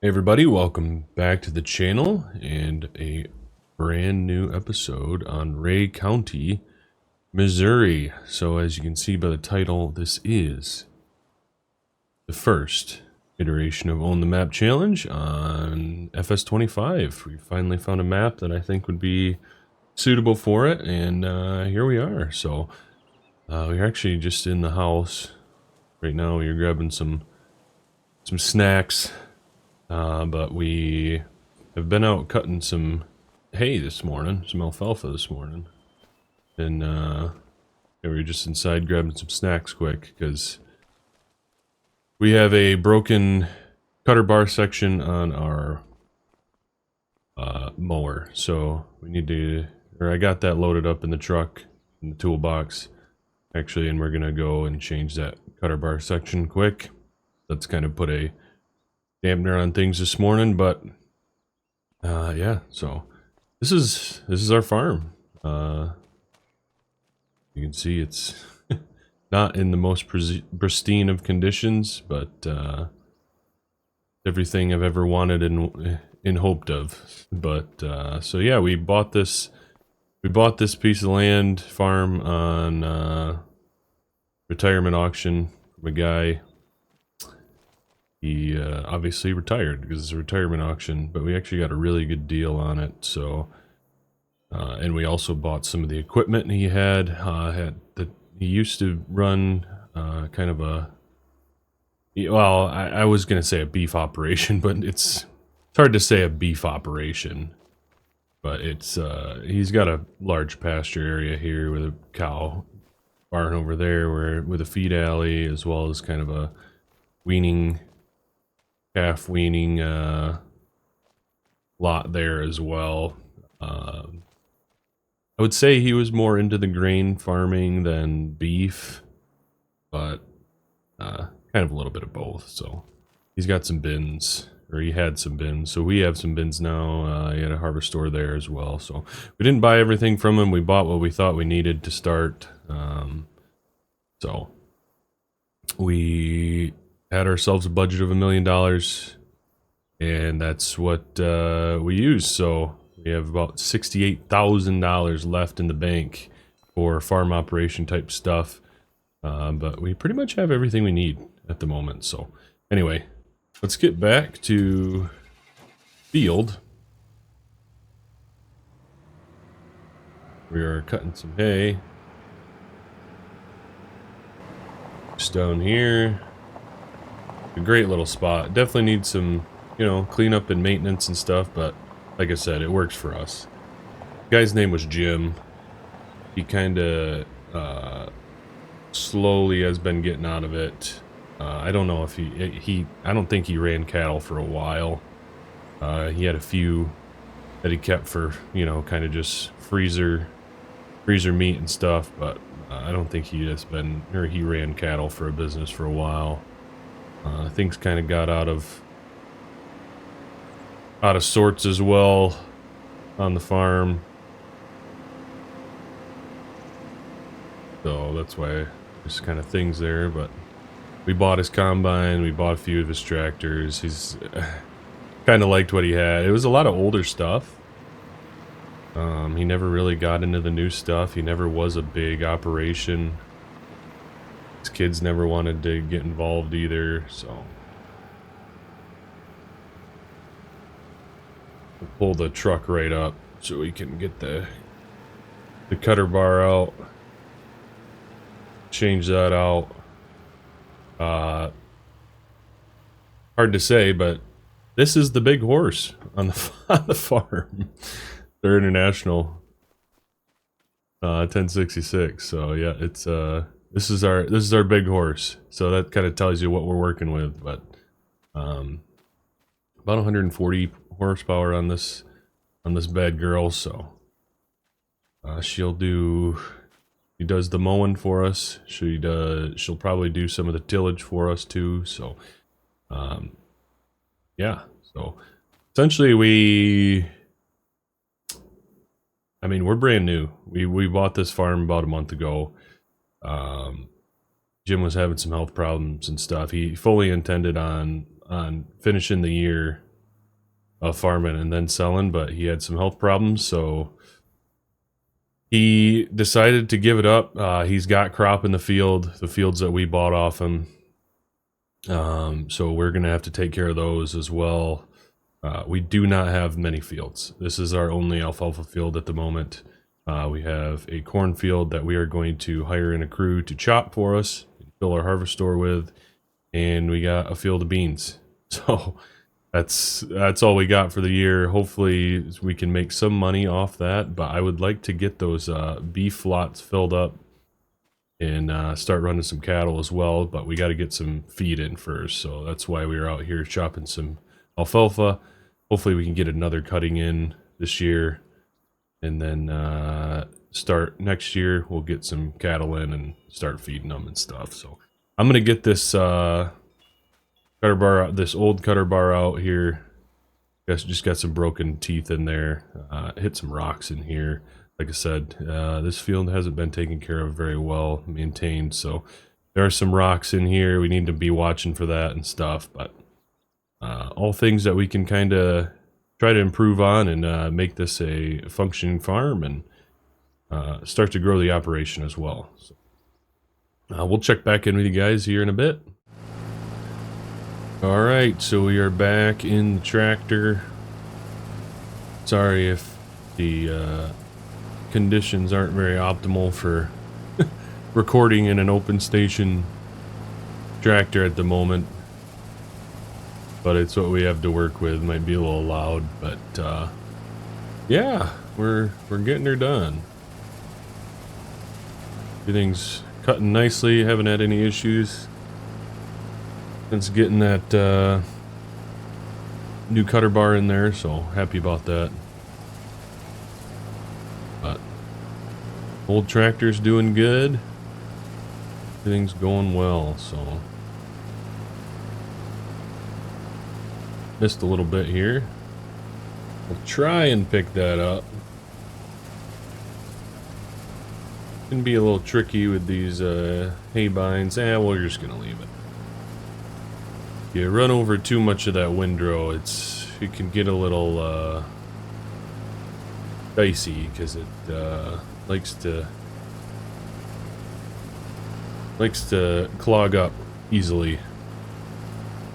Hey everybody, welcome back to the channel and a brand new episode on Ray County, Missouri. So as you can see by the title, this is the first iteration of Own the Map Challenge on FS25. We finally found a map that I think would be suitable for it, and here we are. So we're actually just in the house right now. We're grabbing some snacks. But we have been out cutting some hay this morning, some alfalfa this morning. And yeah, we were just inside grabbing some snacks quick because we have a broken cutter bar section on our mower. So we need to, or I got that loaded up in the truck, in the toolbox, actually, and we're going to go and change that cutter bar section quick. That's kind of put a dampener on things this morning, but yeah, so this is our farm. You can see it's not in the most pristine of conditions, but everything I've ever wanted and hoped of. But so yeah, we bought this piece of land farm on retirement auction from a guy. He obviously retired because it's a retirement auction, but we actually got a really good deal on it. So, and we also bought some of the equipment he had. He used to run kind of a, well, I was gonna say a beef operation, but it's hard to say a beef operation. But it's he's got a large pasture area here with a cow barn over there, with a feed alley, as well as kind of a calf weaning lot there as well. I would say he was more into the grain farming than beef, but kind of a little bit of both. So he's got some bins, or he had some bins. So we have some bins now. He had a harbor store there as well. So we didn't buy everything from him. We bought what we thought we needed to start. So we had ourselves a budget of $1 million, and that's what we used. So we have about $68,000 left in the bank for farm operation type stuff, but we pretty much have everything we need at the moment. So anyway, let's get back to field. We are cutting some hay just down here. A great little spot. Definitely needs some, cleanup and maintenance and stuff, but like I said, it works for us. The guy's name was Jim. He kind of slowly has been getting out of it. I don't know if I don't think he ran cattle for a while. He had a few that he kept for, kind of just freezer meat and stuff, but I don't think he ran cattle for a business for a while. Things kind of got out of sorts as well on the farm, so that's why there's kind of things there. But we bought his combine, we bought a few of his tractors. He's kind of liked what he had. It was a lot of older stuff. He never really got into the new stuff. He never was a big operation. His kids never wanted to get involved either, so we'll pull the truck right up so we can get the cutter bar out, change that out. Hard to say, but this is the big horse on the on the farm. They're international 1066. So yeah, it's this is our big horse. So that kind of tells you what we're working with. But about 140 horsepower on this bad girl. So she does the mowing for us. She'll probably do some of the tillage for us too. So yeah. So essentially we're brand new. We bought this farm about a month ago. Jim was having some health problems and stuff. He fully intended on finishing the year farming and then selling, but he had some health problems, so he decided to give it up. He's got crop in the fields that we bought off him. So we're gonna have to take care of those as well. We do not have many fields. This is our only alfalfa field at the moment. We have a cornfield that we are going to hire in a crew to chop for us, fill our harvest store with, and we got a field of beans. So that's all we got for the year. Hopefully we can make some money off that, but I would like to get those beef lots filled up and start running some cattle as well, but we got to get some feed in first. So that's why we were out here chopping some alfalfa. Hopefully we can get another cutting in this year, and then start next year. We'll get some cattle in and start feeding them and stuff. So I'm gonna get this cutter bar, this old cutter bar out here. Just got some broken teeth in there. Hit some rocks in here. Like I said, this field hasn't been taken care of very well, maintained. So there are some rocks in here. We need to be watching for that and stuff. But all things that we can kind of try to improve on and make this a functioning farm and start to grow the operation as well. So, we'll check back in with you guys here in a bit. Alright, so we are back in the tractor. Sorry if the conditions aren't very optimal for recording in an open station tractor at the moment, but it's what we have to work with. Might be a little loud, but yeah, we're getting her done. Everything's cutting nicely. Haven't had any issues since getting that new cutter bar in there, so happy about that. But old tractor's doing good. Everything's going well, so missed a little bit here. We'll try and pick that up. Can be a little tricky with these hay binds. We're just gonna leave it. You run over too much of that windrow, it can get a little dicey because it likes to clog up easily.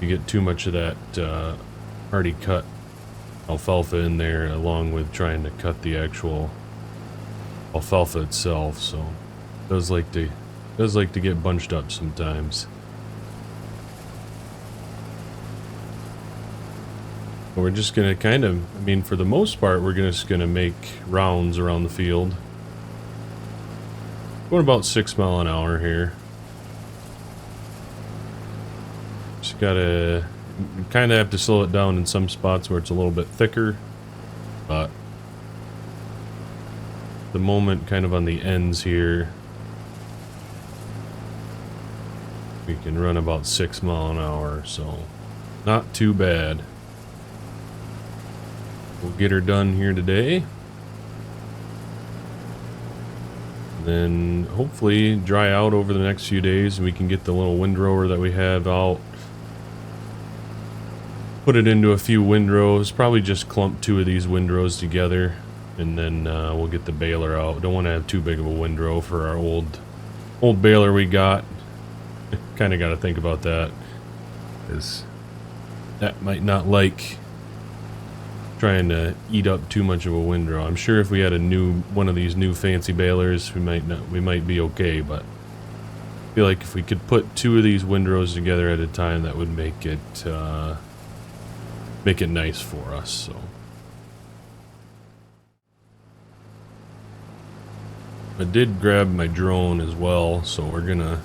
You get too much of that already cut alfalfa in there, along with trying to cut the actual alfalfa itself. So it does like to get bunched up sometimes. We're just gonna kind of, I mean, for the most part, we're just gonna make rounds around the field. Going about 6 miles an hour here. Just gotta kind of have to slow it down in some spots where it's a little bit thicker, but the moment kind of on the ends here, we can run about 6 miles an hour, so not too bad. We'll get her done here today. Then hopefully dry out over the next few days and we can get the little windrower that we have out. Put it into a few windrows, probably just clump 2 of these windrows together, and then we'll get the baler out. Don't want to have too big of a windrow for our old baler we got. Kind of got to think about that, because that might not like trying to eat up too much of a windrow. I'm sure if we had one of these new fancy balers, we might be okay, but I feel like if we could put 2 of these windrows together at a time, that would make it nice for us. So I did grab my drone as well, so we're gonna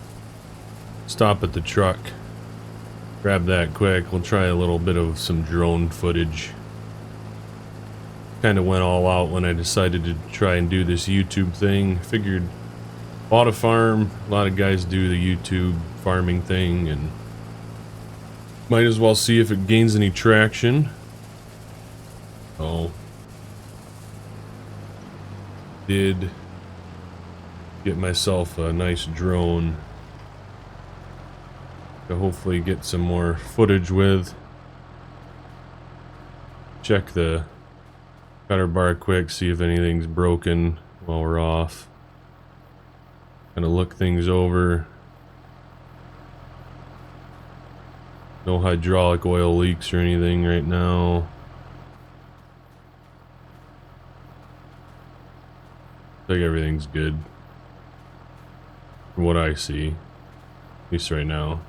stop at the truck, grab that quick. We'll try a little bit of some drone footage. Kind of went all out when I decided to try and do this YouTube thing. Figured, bought a farm. A lot of guys do the YouTube farming thing, and might as well see if it gains any traction. So, did get myself a nice drone to hopefully get some more footage with. check the cutter bar quick, see if anything's broken while we're off. Kind of look things over. No hydraulic oil leaks or anything right now. I think everything's good. From what I see. At least right now.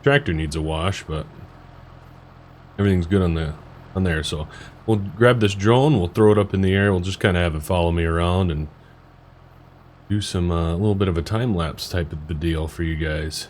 Tractor needs a wash, but everything's good on there. So we'll grab this drone, we'll throw it up in the air, we'll just kind of have it follow me around and do some a little bit of a time lapse type of the deal for you guys.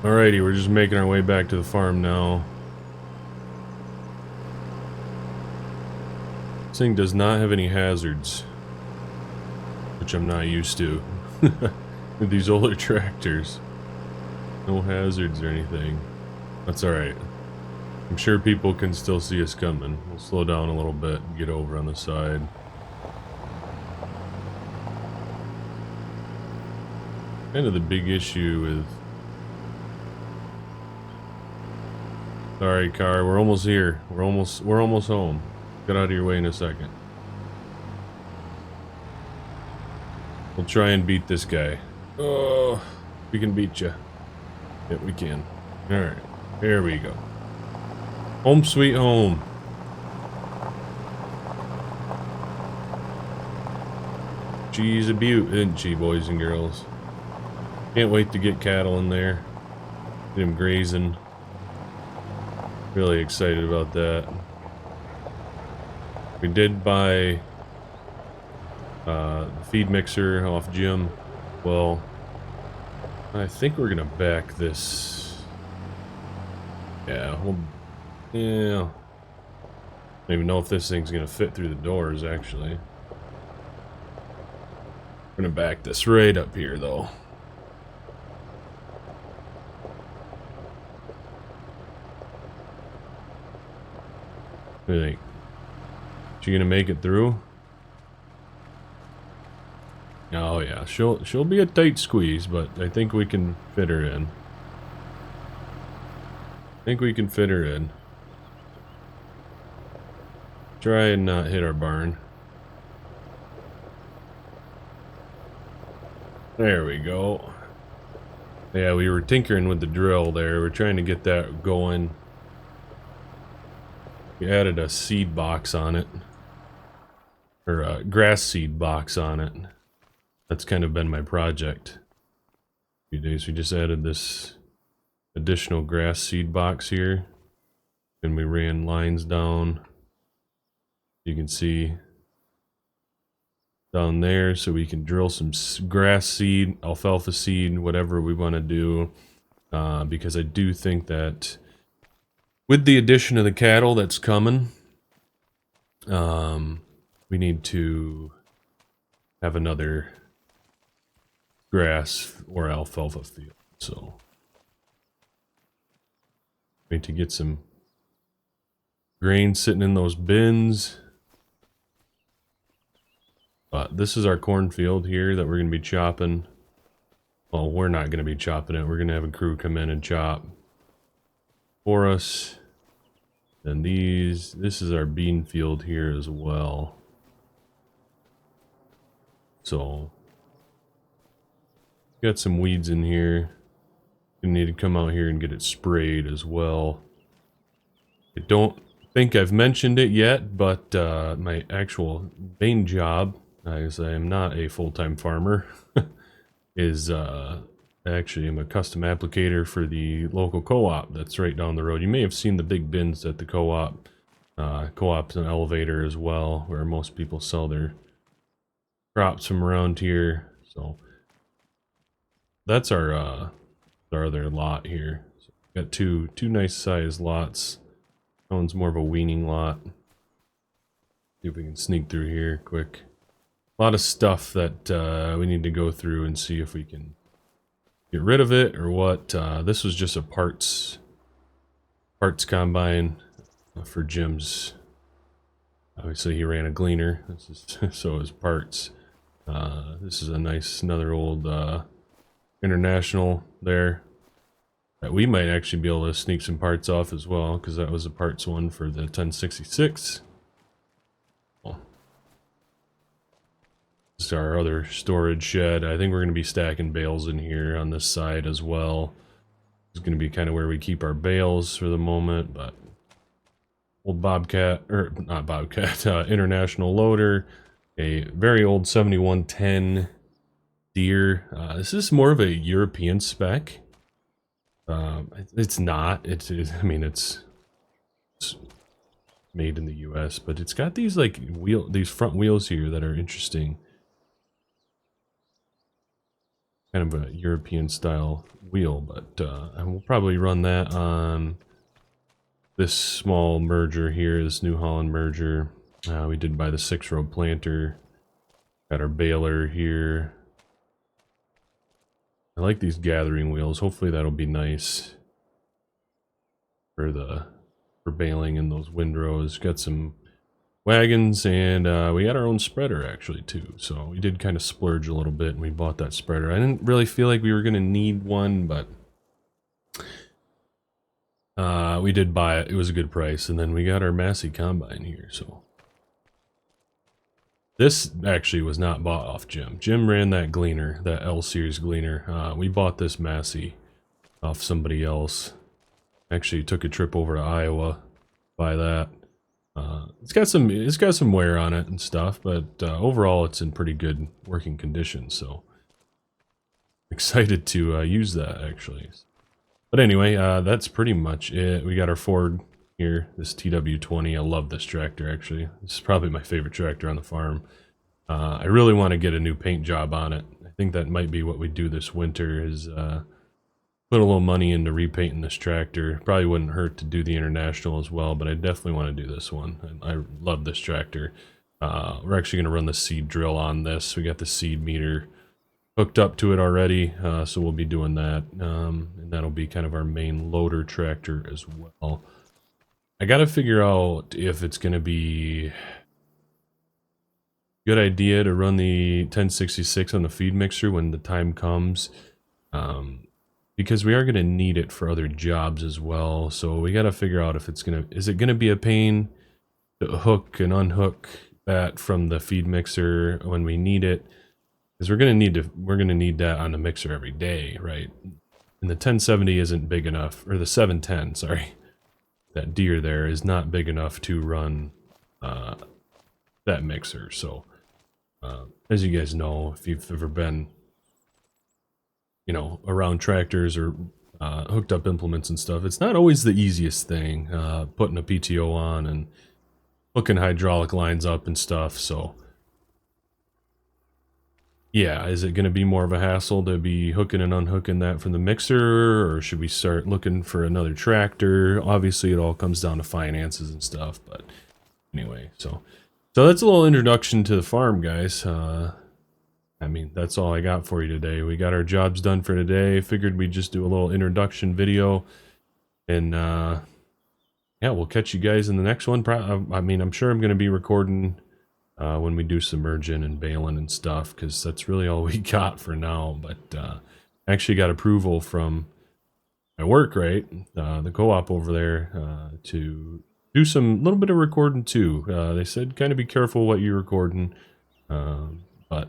Alrighty, we're just making our way back to the farm now. This thing does not have any hazards, which I'm not used to with these older tractors. No hazards or anything. That's alright. I'm sure people can still see us coming. We'll slow down a little bit and get over on the side. Kind of the big issue with... Sorry, car, we're almost here. We're almost home. Get out of your way in a second. We'll try and beat this guy. Oh, we can beat you. Yep, we can. Alright, there we go. Home sweet home. She's a beaut, isn't she, boys and girls? Can't wait to get cattle in there. Get them grazing. Really excited about that. We did buy the feed mixer off Jim. Well, I think we're gonna back this. Yeah, yeah. I don't even know if this thing's gonna fit through the doors, actually. We're gonna back this right up here, though. What do you think? Is she gonna make it through? Oh yeah, she'll be a tight squeeze, but I think we can fit her in. I think we can fit her in. Try and not hit our barn. There we go. Yeah, we were tinkering with the drill there. We're trying to get that going. We added a seed box on it. Or a grass seed box on it. That's kind of been my project. A few days we just added this additional grass seed box here. And we ran lines down. You can see down there so we can drill some grass seed, alfalfa seed, whatever we want to do. Because I do think that with the addition of the cattle that's coming, we need to have another grass or alfalfa field. So we need to get some grain sitting in those bins. This is our cornfield here that we're going to be chopping. Well, we're not going to be chopping it. We're going to have a crew come in and chop for us. And this is our bean field here as well. So, got some weeds in here. You need to come out here and get it sprayed as well. I don't think I've mentioned it yet, but my actual main job, as I am not a full-time farmer, is actually I'm a custom applicator for the local co-op that's right down the road. You may have seen the big bins at the co-op. Co-op's an elevator as well, where most people sell their crops from around here. So that's our other lot here. So got two nice sized lots. That one's more of a weaning lot. See if we can sneak through here quick. A lot of stuff that we need to go through and see if we can get rid of it or what. This was just a parts combine for Jim's. Obviously he ran a gleaner. This is so his parts. This is a nice another old International there that we might actually be able to sneak some parts off as well, because that was a parts one for the 1066. This is our other storage shed. I think we're going to be stacking bales in here on this side as well. It's going to be kind of where we keep our bales for the moment, but old Bobcat, or not Bobcat, International loader, a very old 7110 Deer. This is more of a European spec. It's not. I mean, it's made in the U.S., but it's got these like these front wheels here that are interesting. Kind of a European style wheel, but I will probably run that on this small merger here, this New Holland merger. We did buy the 6-row planter. Got our baler here. I like these gathering wheels. Hopefully that'll be nice for baling in those windrows. Got some wagons, and we got our own spreader actually too. So we did kind of splurge a little bit and we bought that spreader. I didn't really feel like we were gonna need one, but we did buy it. It was a good price. And then we got our Massey combine here. So this actually was not bought off Jim. Jim ran that gleaner, that L series gleaner. We bought this Massey off somebody else. Actually took a trip over to Iowa to buy that. It's got some wear on it and stuff, but overall it's in pretty good working condition. So excited to use that actually. But anyway, that's pretty much it. We got our Ford here, this TW20. I love this tractor actually. This is probably my favorite tractor on the farm. I really want to get a new paint job on it. I think that might be what we do this winter is put a little money into repainting this tractor. Probably wouldn't hurt to do the International as well, but I definitely want to do this one. I love this tractor. We're actually going to run the seed drill on this. We got the seed meter hooked up to it already, so we'll be doing that. And that'll be kind of our main loader tractor as well. I got to figure out if it's going to be good idea to run the 1066 on the feed mixer when the time comes, because we are going to need it for other jobs as well. So we got to figure out if is it going to be a pain to hook and unhook that from the feed mixer when we need it, because we're going to need that on the mixer every day, right? And the 1070 isn't big enough, or the 710, sorry. That deer there is not big enough to run that mixer. So as you guys know, if you've ever been, you know, around tractors or hooked up implements and stuff, it's not always the easiest thing, putting a PTO on and hooking hydraulic lines up and stuff. So yeah, is it going to be more of a hassle to be hooking and unhooking that from the mixer, or should we start looking for another tractor? Obviously, it all comes down to finances and stuff, but anyway, so that's a little introduction to the farm, guys. I mean, that's all I got for you today. We got our jobs done for today. Figured we'd just do a little introduction video, and yeah, we'll catch you guys in the next one. I mean, I'm sure I'm going to be recording when we do submerging and baling and stuff, because that's really all we got for now. But I actually got approval from my work, right? The co-op over there, to do some little bit of recording too. They said kind of be careful what you're recording, but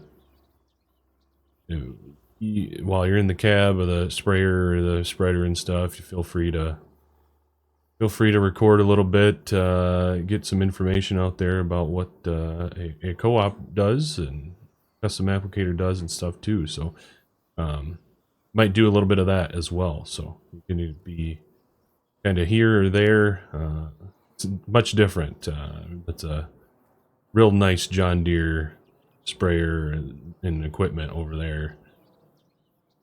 while you're in the cab of the sprayer or the spreader and stuff, you feel free to record a little bit, get some information out there about what a co-op does and custom applicator does and stuff too. So might do a little bit of that as well. So you can be kind of here or there. It's much different. It's a real nice John Deere sprayer and equipment over there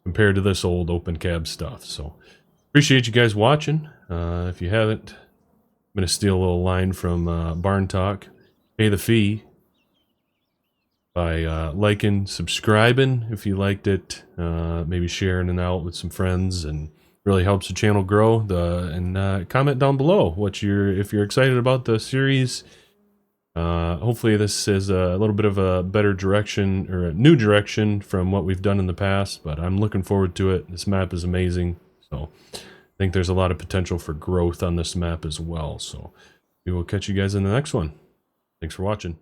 compared to this old open cab stuff. So appreciate you guys watching. If you haven't, I'm going to steal a little line from Barn Talk. Pay the fee by liking, subscribing if you liked it, maybe sharing it out with some friends, and really helps the channel grow. And comment down below if you're excited about the series. Hopefully this is a little bit of a better direction, or a new direction from what we've done in the past, but I'm looking forward to it. This map is amazing. So I think there's a lot of potential for growth on this map as well. So we will catch you guys in the next one. Thanks for watching.